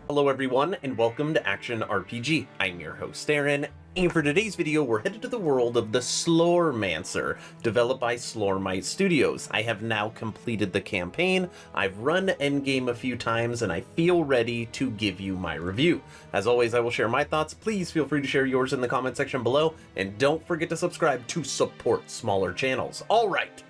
Hello everyone, and welcome to Action RPG. I'm your host Aaron, and for today's video we're headed to the world of the Slormancer, developed by Slormite Studios. I have now completed the campaign, I've run Endgame a few times, and I feel ready to give you my review. As always, I will share my thoughts. Please feel free to share yours in the comment section below, and don't forget to subscribe to support smaller channels. Alright,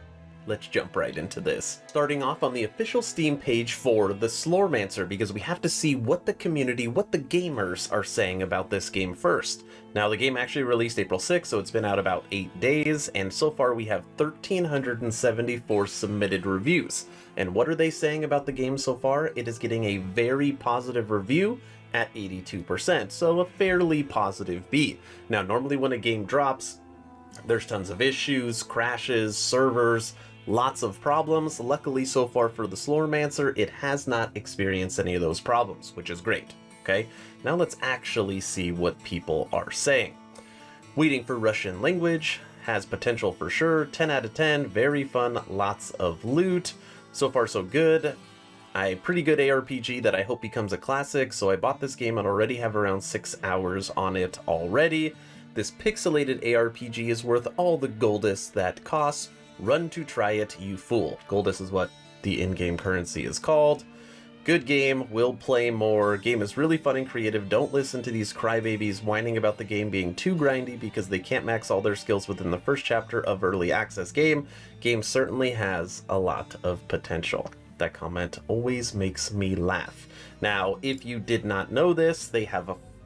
let's jump right into this. Starting off on the official Steam page for the Slormancer, because we have to see what the community, what the gamers are saying about this game first. Now, the game actually released April 6th, so it's been out about 8 days, and so far we have 1,374 submitted reviews. And what are they saying about the game so far? It is getting a very positive review at 82%, so a fairly positive B. Now, normally when a game drops, there's tons of issues, crashes, servers, lots of problems. Luckily, so far for the Slormancer, it has not experienced any of those problems, which is great. Okay, now let's actually see what people are saying. Waiting for Russian language, has potential for sure, 10 out of 10, very fun, lots of loot. So far so good. A pretty good ARPG that I hope becomes a classic, so I bought this game and already have around 6 hours on it already. This pixelated ARPG is worth all the goldus that costs. Run to try it, you fool. Goldus is what the in-game currency is called. Good game, will play more. Game is really fun and creative. Don't listen to these crybabies whining about the game being too grindy because they can't max all their skills within the first chapter of early access game. Game certainly has a lot of potential. That comment always makes me laugh. Now, if you did not know this, the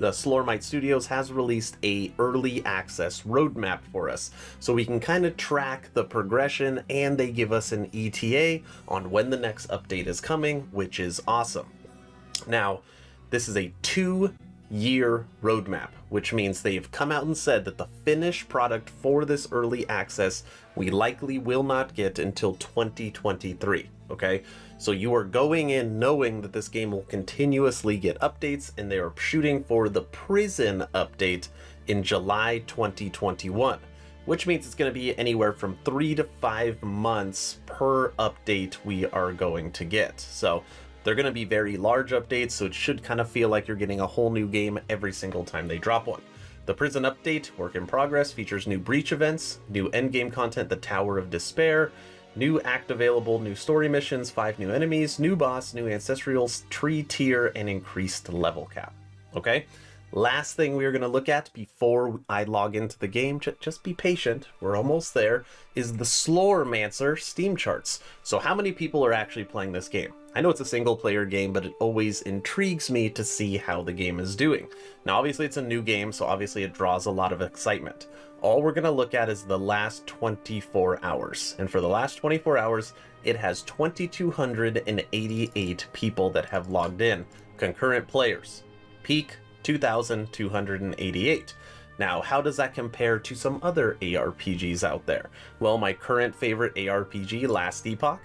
Slormite Studios has released a early access roadmap for us, so we can kind of track the progression, and they give us an ETA on when the next update is coming, which is awesome. Now, this is a 2-year roadmap, which means they've come out and said that the finished product for this early access we likely will not get until 2023, okay? So you are going in knowing that this game will continuously get updates, and they are shooting for the prison update in July 2021, which means it's going to be anywhere from 3 to 5 months per update we are going to get. So they're going to be very large updates, so it should kind of feel like you're getting a whole new game every single time they drop one. The prison update, work in progress, features new breach events, new endgame content, the Tower of Despair, new act available, new story missions, 5 new enemies, new boss, new ancestral tree tier, and increased level cap. Okay? Last thing we're going to look at before I log into the game, just be patient, we're almost there, is the Slormancer Steam charts. So how many people are actually playing this game? I know it's a single player game, but it always intrigues me to see how the game is doing. Now obviously it's a new game, so obviously it draws a lot of excitement. All we're going to look at is the last 24 hours. And for the last 24 hours, it has 2,288 people that have logged in. Concurrent players. Peak 2,288. Now, how does that compare to some other ARPGs out there? Well, my current favorite ARPG, Last Epoch,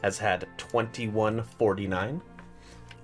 has had 2,149.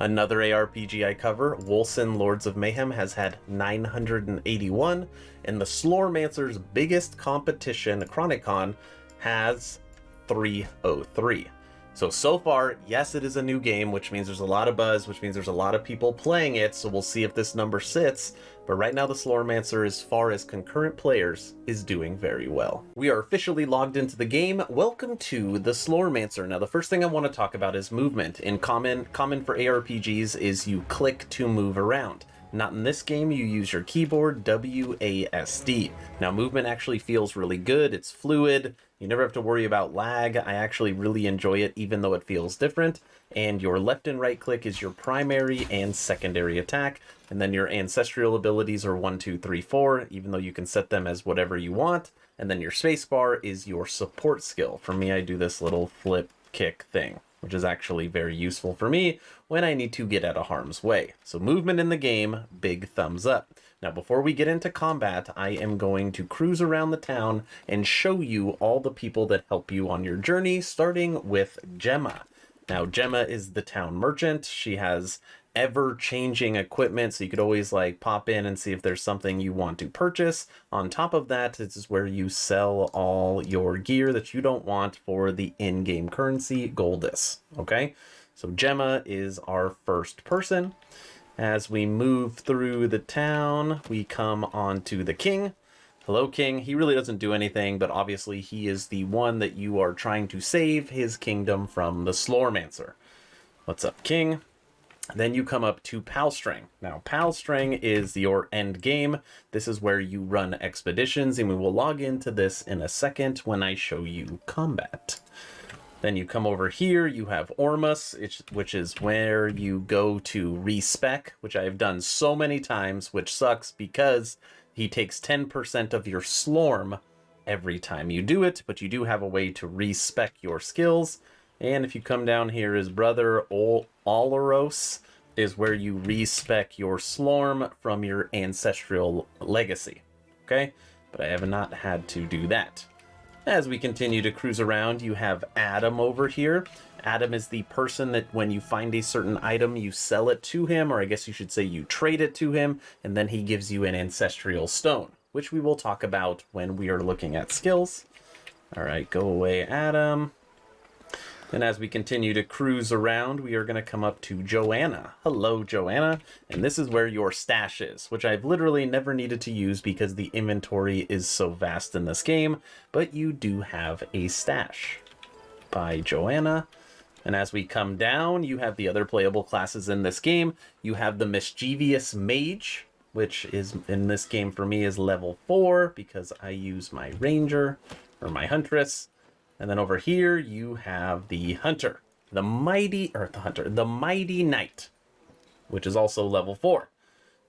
Another ARPG I cover, Wolcen Lords of Mayhem, has had 981, and the Slormancer's biggest competition, Chronicon, has 303. So far, yes, it is a new game, which means there's a lot of buzz, which means there's a lot of people playing it, so we'll see if this number sits. But right now, the Slormancer, as far as concurrent players, is doing very well. We are officially logged into the game. Welcome to the Slormancer. Now, the first thing I want to talk about is movement. In common for ARPGs is you click to move around. Not in this game, you use your keyboard, WASD. Now, movement actually feels really good, it's fluid, you never have to worry about lag. I actually really enjoy it, even though it feels different. And your left and right click is your primary and secondary attack, and then your ancestral abilities are 1, 2, 3, 4, even though you can set them as whatever you want. And then your spacebar is your support skill. For me, I do this little flip kick thing, which is actually very useful for me when I need to get out of harm's way. So movement in the game, big thumbs up. Now, before we get into combat, I am going to cruise around the town and show you all the people that help you on your journey, starting with Gemma. Now, Gemma is the town merchant. She has ever-changing equipment, so you could always like pop in and see if there's something you want to purchase. On top of that, this is where you sell all your gear that you don't want for the in-game currency, Goldus. Okay, so Gemma is our first person. As we move through the town, we come onto the king. Hello, king. He really doesn't do anything, but obviously he is the one that you are trying to save his kingdom from the Slormancer. What's up, king? Then you come up to Palstring. Now, Palstring is your end game. This is where you run expeditions, and we will log into this in a second when I show you combat. Then you come over here, you have Ormus, which is where you go to respec, which I have done so many times, which sucks because he takes 10% of your Slorm every time you do it, but you do have a way to respec your skills. And if you come down here, his brother Olaros is where you respec your Slorm from your ancestral legacy. Okay? But I have not had to do that. As we continue to cruise around, you have Adam over here. Adam is the person that when you find a certain item, you sell it to him, or I guess you should say you trade it to him, and then he gives you an ancestral stone, which we will talk about when we are looking at skills. All right, go away, Adam. And as we continue to cruise around, we are going to come up to Joanna. Hello, Joanna. And this is where your stash is, which I've literally never needed to use because the inventory is so vast in this game. But you do have a stash by Joanna. And as we come down, you have the other playable classes in this game. You have the mischievous mage, which is in this game for me is level 4 because I use my ranger or my huntress. And then over here, you have the hunter, the mighty knight, which is also level 4.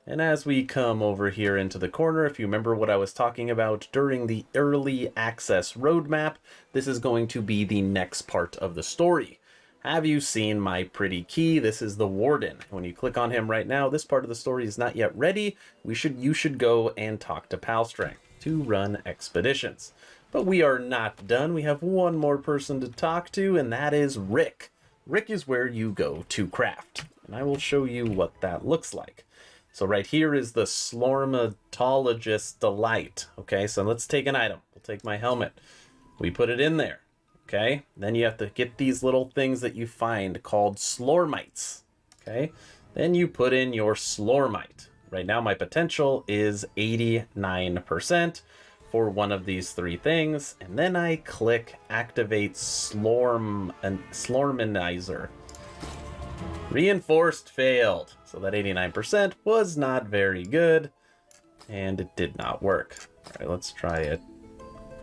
And as we come over here into the corner, if you remember what I was talking about during the early access roadmap, this is going to be the next part of the story. Have you seen my pretty key? This is the warden. When you click on him right now, this part of the story is not yet ready. You should go and talk to Palstring to run expeditions. But we are not done. We have one more person to talk to, and that is Rick. Rick is where you go to craft, and I will show you what that looks like. So right here is the Slormatologist Delight. Okay, so let's take an item. We'll take my helmet. We put it in there. Okay, then you have to get these little things that you find called Slormites. Okay, then you put in your Slormite. Right now my potential is 89%. For one of these 3 things, and then I click activate Slormanizer. Reinforced failed, so that 89% was not very good, and it did not work. All right, let's try it,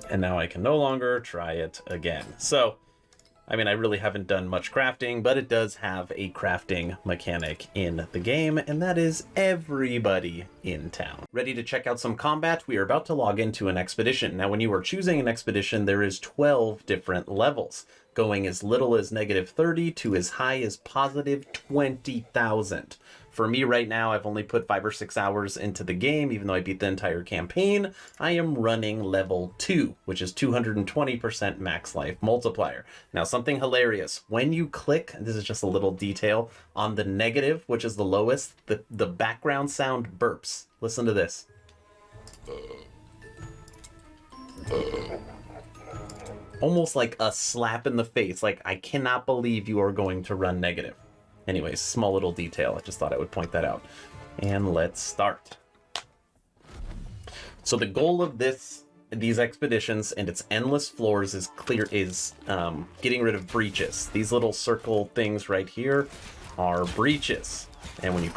and now I can no longer try it again. So, I mean, I really haven't done much crafting, but it does have a crafting mechanic in the game, and that is everybody in town. Ready to check out some combat? We are about to log into an expedition. Now, when you are choosing an expedition, there is 12 different levels, going as little as -30 to as high as positive 20,000. For me right now, I've only put 5 or 6 hours into the game, even though I beat the entire campaign. I am running level 2, which is 220% max life multiplier. Now, something hilarious. When you click, this is just a little detail, on the negative, which is the lowest, the background sound burps. Listen to this. Almost like a slap in the face. Like, I cannot believe you are going to run negative. Anyways, small little detail. I just thought I would point that out. And let's start. So the goal of these expeditions and its endless floors is getting rid of breaches. These little circle things right here are breaches. And when you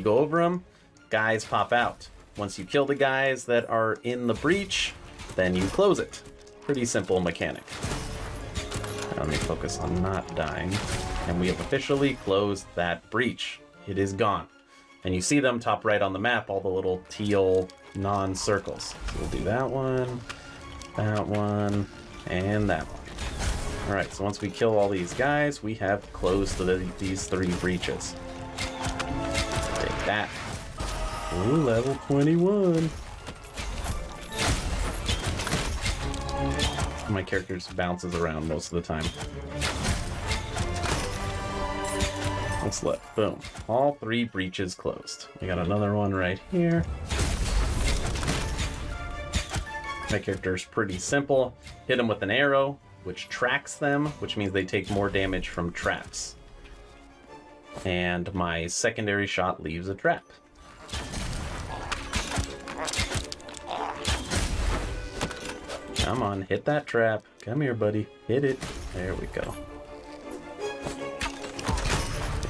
go over them, guys pop out. Once you kill the guys that are in the breach, then you close it. Pretty simple mechanic. Let me focus on not dying. And we have officially closed that breach. It is gone. And you see them top right on the map, all the little teal non-circles. So we'll do that one, and that one. All right, so once we kill all these guys, we have closed these 3 breaches. Take that. Ooh, level 21. My character just bounces around most of the time. Let's look. Boom. All 3 breaches closed. We got another one right here. My character's pretty simple. Hit them with an arrow, which tracks them, which means they take more damage from traps. And my secondary shot leaves a trap. Come on, hit that trap. Come here, buddy. Hit it. There we go.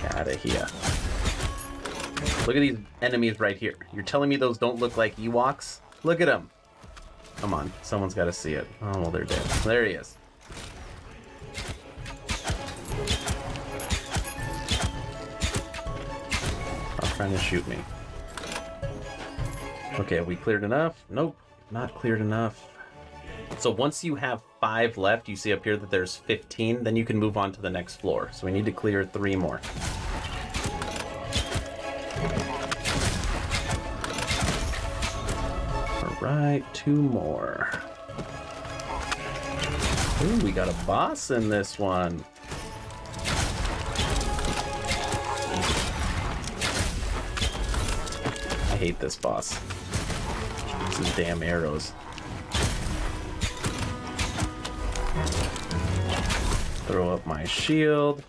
Get out of here. Look at these enemies right here. You're telling me those don't look like Ewoks? Look at them. Come on, someone's got to see it. Oh, well, they're dead. There he is. Stop trying to shoot me. Okay, have we cleared enough? Nope, not cleared enough. So once you have 5 left, you see up here that there's 15, then you can move on to the next floor. So we need to clear 3 more. Alright, 2 more. Ooh, we got a boss in this one. I hate this boss. These damn arrows. Throw up my shield.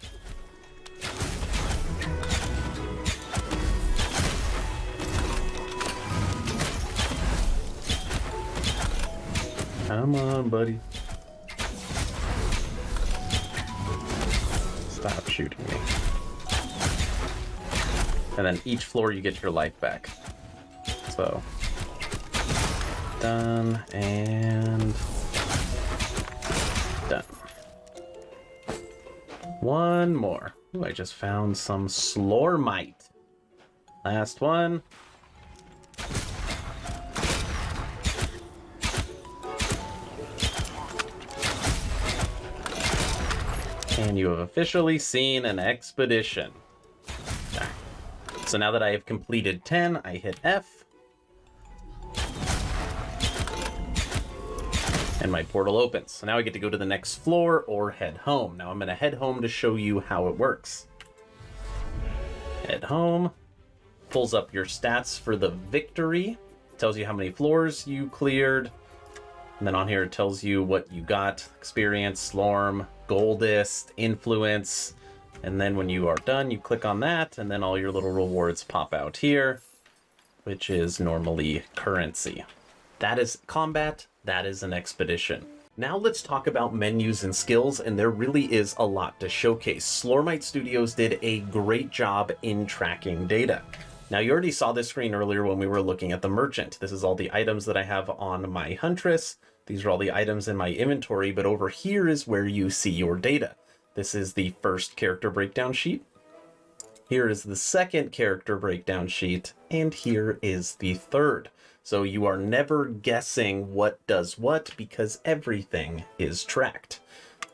Come on, buddy. Stop shooting me. And then each floor you get your life back. So, done and done. One more. Ooh, I just found some Slormite. Last one. And you have officially seen an expedition. Okay. So now that I have completed 10, I hit F. And my portal opens. So now I get to go to the next floor or head home. Now I'm going to head home to show you how it works. Head home. Pulls up your stats for the victory. Tells you how many floors you cleared. And then on here it tells you what you got. Experience, Slorm, Goldest, Influence. And then when you are done, you click on that, and then all your little rewards pop out here, which is normally currency. That is combat. That is an expedition. Now let's talk about menus and skills, and there really is a lot to showcase. Slormite Studios did a great job in tracking data. Now you already saw this screen earlier when we were looking at the merchant. This is all the items that I have on my Huntress. These are all the items in my inventory, but over here is where you see your data. This is the first character breakdown sheet. Here is the second character breakdown sheet, and here is the third. So you are never guessing what does what because everything is tracked.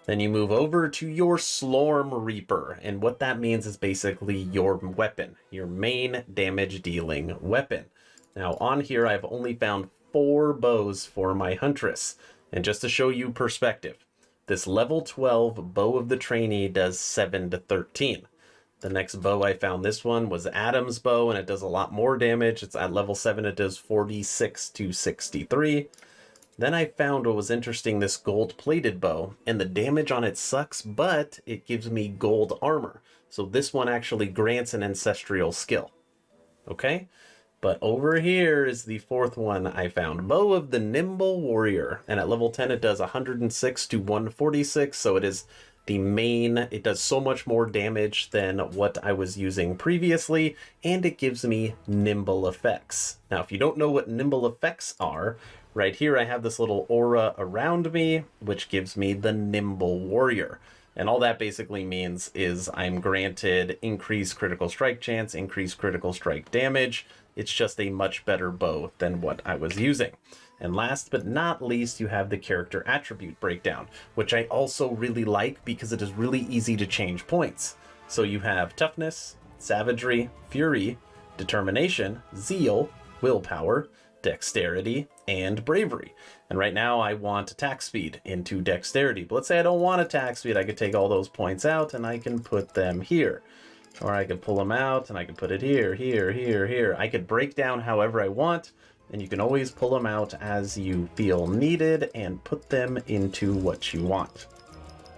Then you move over to your Slorm Reaper, and what that means is basically your weapon, your main damage dealing weapon. Now on here I've only found 4 bows for my Huntress, and just to show you perspective, this level 12 bow of the trainee does 7 to 13. The next bow I found, this one was Adam's bow, and it does a lot more damage. It's at level 7, it does 46 to 63. Then I found what was interesting, this gold-plated bow, and the damage on it sucks, but it gives me gold armor. So this one actually grants an ancestral skill. Okay? But over here is the 4th one I found. Bow of the Nimble Warrior. And at level 10 it does 106 to 146, so it is the main. It does so much more damage than what I was using previously, and it gives me nimble effects. Now if you don't know what nimble effects are, right here I have this little aura around me, which gives me the Nimble Warrior. And all that basically means is I'm granted increased critical strike chance, increased critical strike damage. It's just a much better bow than what I was using. And last but not least, you have the character attribute breakdown, which I also really like because it is really easy to change points. So you have toughness, savagery, fury, determination, zeal, willpower, dexterity, and bravery. And right now I want attack speed into dexterity. But let's say I don't want attack speed. I could take all those points out and I can put them here. Or I could pull them out and I could put it here, here, here, here. I could break down however I want, and you can always pull them out as you feel needed and put them into what you want.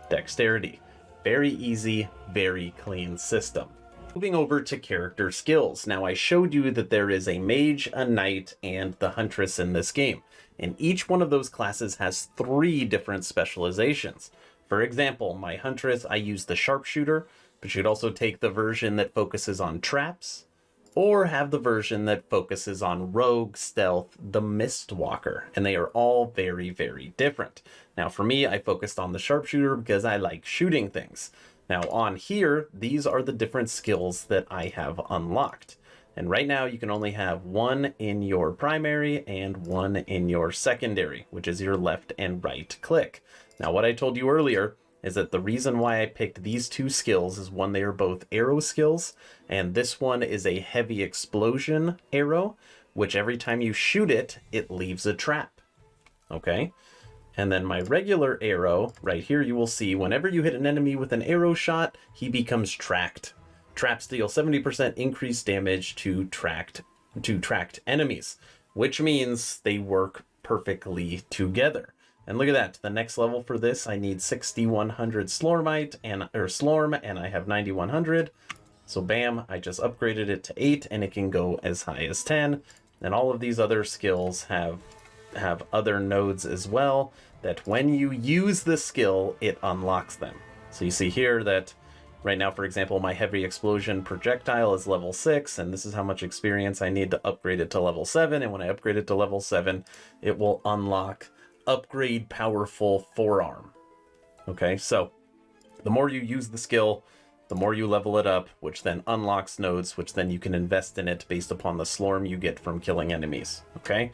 Dexterity. Very easy, very clean system. Moving over to character skills. Now I showed you that there is a mage, a knight, and the huntress in this game. And each one of those classes has 3 different specializations. For example, my huntress, I use the sharpshooter, but you could also take the version that focuses on traps, or have the version that focuses on rogue, stealth, the mistwalker, and they are all very, very different. Now for me, I focused on the sharpshooter because I like shooting things. Now on here, these are the different skills that I have unlocked. And right now you can only have 1 in your primary and 1 in your secondary, which is your left and right click. Now what I told you earlier is that the reason why I picked these 2 skills is, one, they are both arrow skills, and this one is a heavy explosion arrow, which every time you shoot it, it leaves a trap. Okay? And then my regular arrow, right here, you will see whenever you hit an enemy with an arrow shot, he becomes tracked. Traps deal 70% increased damage to tracked enemies, which means they work perfectly together. And look at that, the next level for this, I need 6100 Slormite Slorm, and I have 9100. So bam, I just upgraded it to 8, and it can go as high as 10. And all of these other skills have other nodes as well, that when you use the skill, it unlocks them. So you see here that right now, for example, my heavy explosion projectile is level 6, and this is how much experience I need to upgrade it to level 7. And when I upgrade it to level 7, it will unlock upgrade powerful forearm. Okay, so the more you use the skill, the more you level it up, which then unlocks nodes, which then you can invest in it based upon the slorm you get from killing enemies. Okay,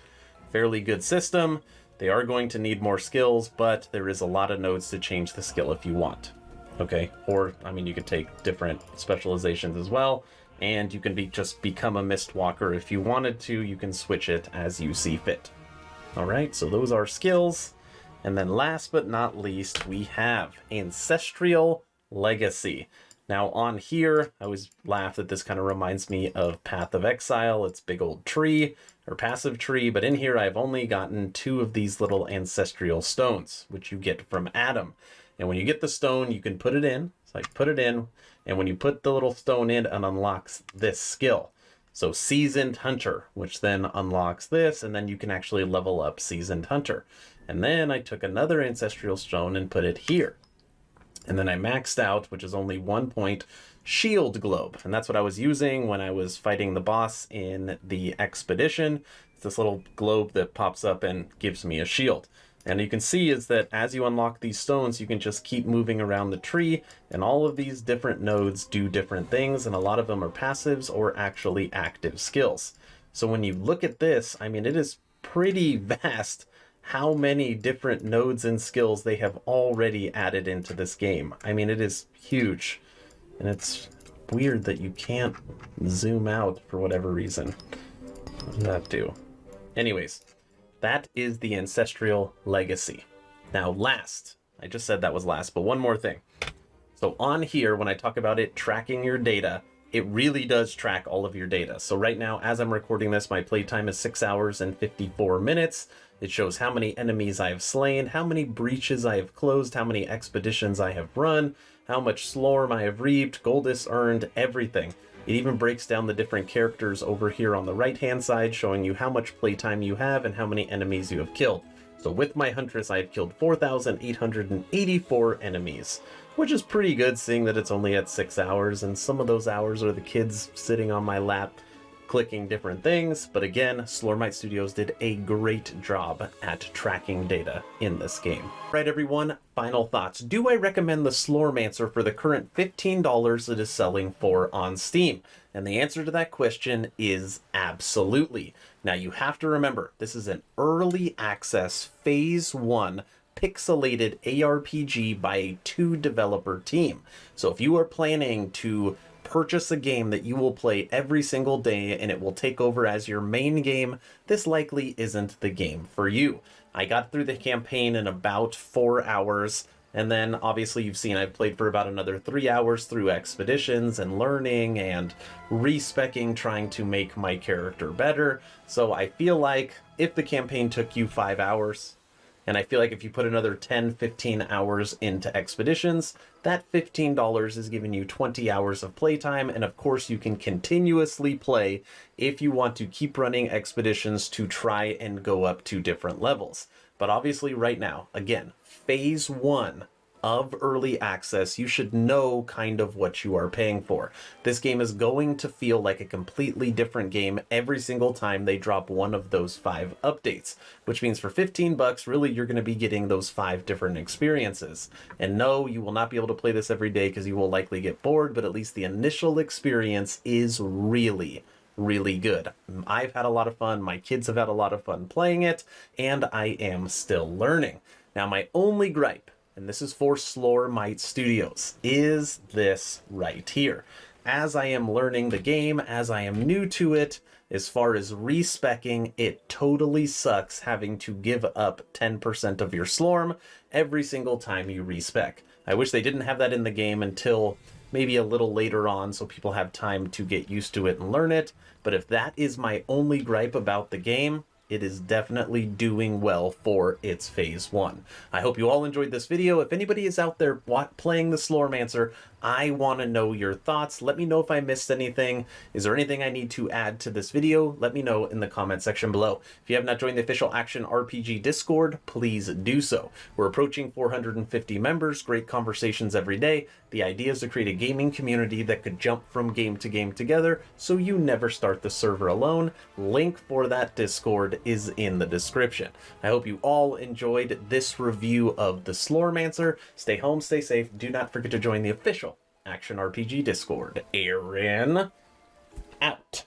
fairly good system. They are going to need more skills, but there is a lot of nodes to change the skill if you want. Okay, or I mean, you could take different specializations as well, and you can just become a mistwalker if you wanted to. You can switch it as you see fit. All right, so those are skills. And then last but not least, we have Ancestral Legacy. Now on here, I always laugh that this kind of reminds me of Path of Exile. It's big old tree, or passive tree, but in here I've only gotten 2 of these little ancestral stones, which you get from Adam. And when you get the stone, you can put it in. So I put it in, and when you put the little stone in, it unlocks this skill. So Seasoned Hunter, which then unlocks this, and then you can actually level up Seasoned Hunter. And then I took another ancestral stone and put it here. And then I maxed out, which is only 1 point, Shield Globe. And that's what I was using when I was fighting the boss in the expedition. It's this little globe that pops up and gives me a shield. And you can see is that as you unlock these stones, you can just keep moving around the tree, and all of these different nodes do different things, and a lot of them are passives or actually active skills. So when you look at this, I mean, it is pretty vast how many different nodes and skills they have already added into this game. I mean, it is huge, and it's weird that you can't zoom out for whatever reason. What does that do? Anyways, that is the Ancestral Legacy. Now last, I just said that was last, but one more thing. So on here, when I talk about it tracking your data, it really does track all of your data. So right now, as I'm recording this, my playtime is 6 hours and 54 minutes. It shows how many enemies I have slain, how many breaches I have closed, how many expeditions I have run, how much Slorm I have reaped, Goldus earned, everything. It even breaks down the different characters over here on the right-hand side, showing you how much playtime you have and how many enemies you have killed. So with my Huntress, I have killed 4,884 enemies, which is pretty good, seeing that it's only at 6 hours, and some of those hours are the kids sitting on my lap clicking different things. But again, Slormite Studios did a great job at tracking data in this game. Right, everyone, final thoughts. Do I recommend the Slormancer for the current $15 it is selling for on Steam? And the answer to that question is absolutely. Now you have to remember, this is an early access phase 1 pixelated ARPG by a 2-developer team. So if you are planning to purchase a game that you will play every single day and it will take over as your main game, this likely isn't the game for you. I got through the campaign in about 4 hours, and then obviously you've seen I've played for about another 3 hours through expeditions and learning and respecking, trying to make my character better. So I feel like if the campaign took you 5 hours, and I feel like if you put another 10-15 hours into expeditions, that $15 is giving you 20 hours of playtime, and of course you can continuously play if you want to keep running expeditions to try and go up to different levels. But obviously right now, again, phase 1 of early access, you should know kind of what you are paying for. This game is going to feel like a completely different game every single time they drop one of those 5 updates, which means for 15 bucks, really you're going to be getting those 5 different experiences. And no, you will not be able to play this every day because you will likely get bored, but at least the initial experience is really good. I've had a lot of fun, my kids have had a lot of fun playing it, and I am still learning. Now, my only gripe, and this is for Slormite Studios, is this right here. As I am learning the game, as I am new to it, as far as respecking, it totally sucks having to give up 10% of your Slorm every single time you respec. I wish they didn't have that in the game until maybe a little later on so people have time to get used to it and learn it. But if that is my only gripe about the game, it is definitely doing well for its phase 1. I hope you all enjoyed this video. If anybody is out there playing the Slormancer, I want to know your thoughts. Let me know if I missed anything. Is there anything I need to add to this video? Let me know in the comment section below. If you have not joined the official Action RPG Discord, please do so. We're approaching 450 members, great conversations every day. The idea is to create a gaming community that could jump from game to game together, so you never start the server alone. Link for that Discord is in the description. I hope you all enjoyed this review of the Slormancer. Stay home, stay safe. Do not forget to join the official Action RPG Discord. Aaron, out.